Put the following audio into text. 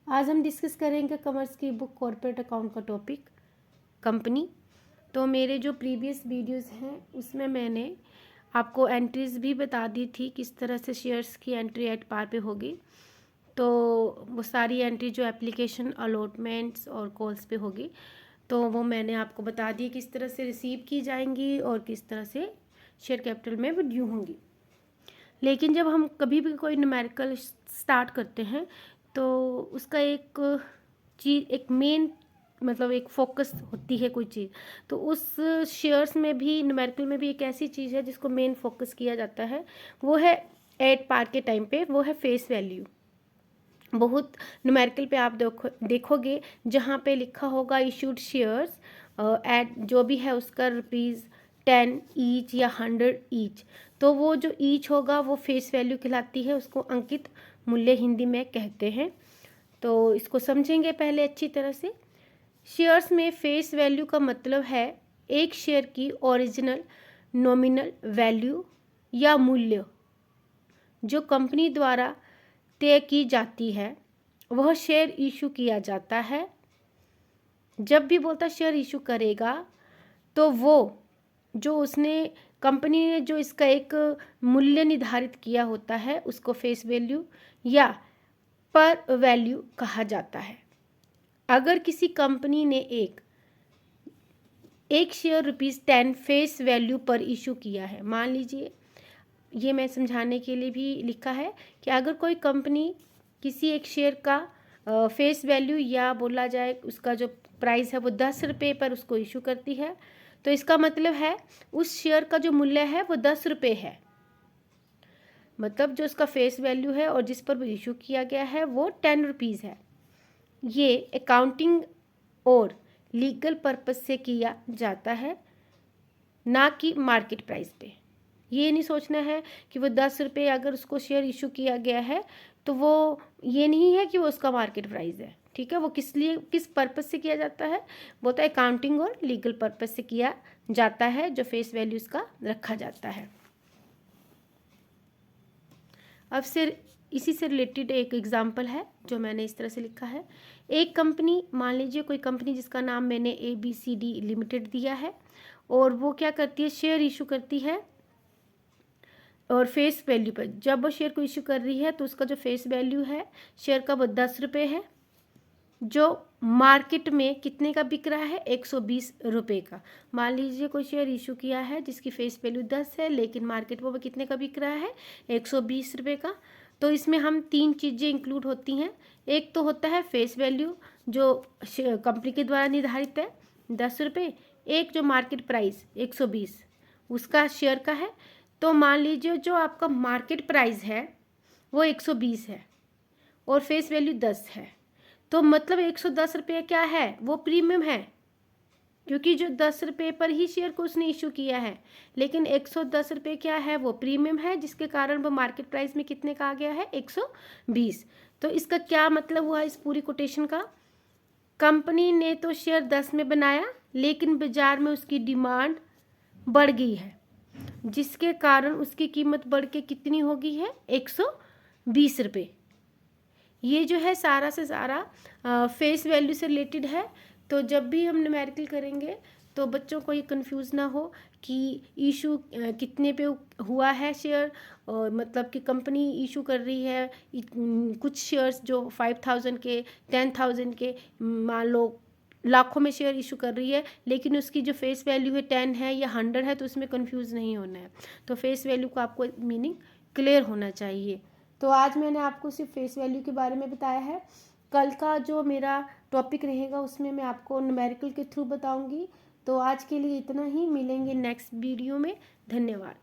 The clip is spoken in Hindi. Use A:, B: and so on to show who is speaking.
A: आज हम डिस्कस करेंगे कॉमर्स की बुक कॉर्पोरेट अकाउंट का टॉपिक कंपनी। तो मेरे जो प्रीवियस वीडियोस हैं उसमें मैंने आपको एंट्रीज भी बता दी थी, किस तरह से शेयर्स की एंट्री एट पार पे होगी। तो वो सारी एंट्री जो एप्लीकेशन अलॉटमेंट्स और कॉल्स पे होगी, तो वो मैंने आपको बता दी किस तरह से रिसीव की जाएंगी और किस तरह से शेयर कैपिटल में वो ड्यू होंगी। लेकिन जब हम कभी भी कोई न्यूमेरिकल स्टार्ट करते हैं तो उसका एक चीज़, एक मेन मतलब एक फोकस होती है कोई चीज़। तो उस शेयर्स में भी, न्यूमेरिकल में भी एक ऐसी चीज़ है जिसको मेन फोकस किया जाता है, वो है एट पार के टाइम पे, वो है फेस वैल्यू। बहुत न्यूमेरिकल पे आप देखोगे जहाँ पे लिखा होगा इशूड शेयर्स एट जो भी है उसका ₹10 ईच या 100 ईच, तो वो जो ईच होगा वो फेस वैल्यू कहलाती है, उसको अंकित मूल्य हिंदी में कहते हैं। तो इसको समझेंगे पहले अच्छी तरह से। शेयर्स में फेस वैल्यू का मतलब है एक शेयर की ओरिजिनल नॉमिनल वैल्यू या मूल्य जो कंपनी द्वारा तय की जाती है, वह शेयर इशू किया जाता है। जब भी बोलता शेयर इशू करेगा तो वो जो उसने कंपनी ने जो इसका एक मूल्य निर्धारित किया होता है उसको फेस वैल्यू या पर वैल्यू कहा जाता है। अगर किसी कंपनी ने एक शेयर ₹10 फेस वैल्यू पर इशू किया है, मान लीजिए, ये मैं समझाने के लिए भी लिखा है कि अगर कोई कंपनी किसी एक शेयर का फेस वैल्यू या बोला जाए उसका जो प्राइस है वो ₹10 पर उसको इशू करती है, तो इसका मतलब है उस शेयर का जो मूल्य है वो ₹10 है। मतलब जो उसका फेस वैल्यू है और जिस पर वो इशू किया गया है वो ₹10 है। ये अकाउंटिंग और लीगल पर्पस से किया जाता है, ना कि मार्केट प्राइस पे। ये नहीं सोचना है कि वो ₹10 अगर उसको शेयर इशू किया गया है तो वो ये नहीं है कि वो उसका मार्केट प्राइस है। ठीक है, वो किस लिए, किस पर्पस से किया जाता है, वो तो अकाउंटिंग और लीगल पर्पस से किया जाता है, जो फेस वैल्यू इसका रखा जाता है। अब सिर इसी से रिलेटेड एक एग्जांपल है जो मैंने इस तरह से लिखा है। एक कंपनी, मान लीजिए कोई कंपनी जिसका नाम मैंने ABCD लिमिटेड दिया है, और वो क्या करती है, शेयर इशू करती है और फेस वैल्यू पर। जब वो शेयर को इशू कर रही है तो उसका जो फेस वैल्यू है शेयर का वो ₹10 है, जो मार्केट में कितने का बिक रहा है, ₹120 का। मान लीजिए कोई शेयर इशू किया है जिसकी फेस वैल्यू 10 है, लेकिन मार्केट में वो कितने का बिक रहा है, ₹120 का। तो इसमें हम 3 चीज़ें इंक्लूड होती हैं। एक तो होता है फेस वैल्यू जो कंपनी के द्वारा निर्धारित है, ₹10। एक जो मार्केट प्राइस 120 उसका शेयर का है। तो मान लीजिए जो आपका मार्केट प्राइस है वो 120 है और फेस वैल्यू 10 है, तो मतलब ₹110 क्या है, वो प्रीमियम है, क्योंकि जो ₹10 पर ही शेयर को उसने इशू किया है। लेकिन ₹110 क्या है, वो प्रीमियम है, जिसके कारण वो मार्केट प्राइस में कितने का आ गया है, 120। तो इसका क्या मतलब हुआ इस पूरी कोटेशन का, कंपनी ने तो शेयर 10 में बनाया, लेकिन बाजार में उसकी डिमांड बढ़ गई है, जिसके कारण उसकी कीमत बढ़ के कितनी हो गई है, ₹120। ये जो है सारा से सारा फेस वैल्यू से रिलेटेड है। तो जब भी हम न्यूमेरिकल करेंगे तो बच्चों को ये कंफ्यूज ना हो कि इशू कितने पे हुआ है शेयर, और मतलब कि कंपनी इशू कर रही है कुछ शेयर्स जो 5,000 के, 10,000 के, मान लो लाखों में शेयर इशू कर रही है, लेकिन उसकी जो फेस वैल्यू है 10 है या 100 है, तो उसमें कंफ्यूज नहीं होना है। तो फेस वैल्यू का आपको मीनिंग क्लियर होना चाहिए। तो आज मैंने आपको सिर्फ फेस वैल्यू के बारे में बताया है। कल का जो मेरा टॉपिक रहेगा उसमें मैं आपको न्यूमेरिकल के थ्रू बताऊंगी। तो आज के लिए इतना ही, मिलेंगे नेक्स्ट वीडियो में। धन्यवाद।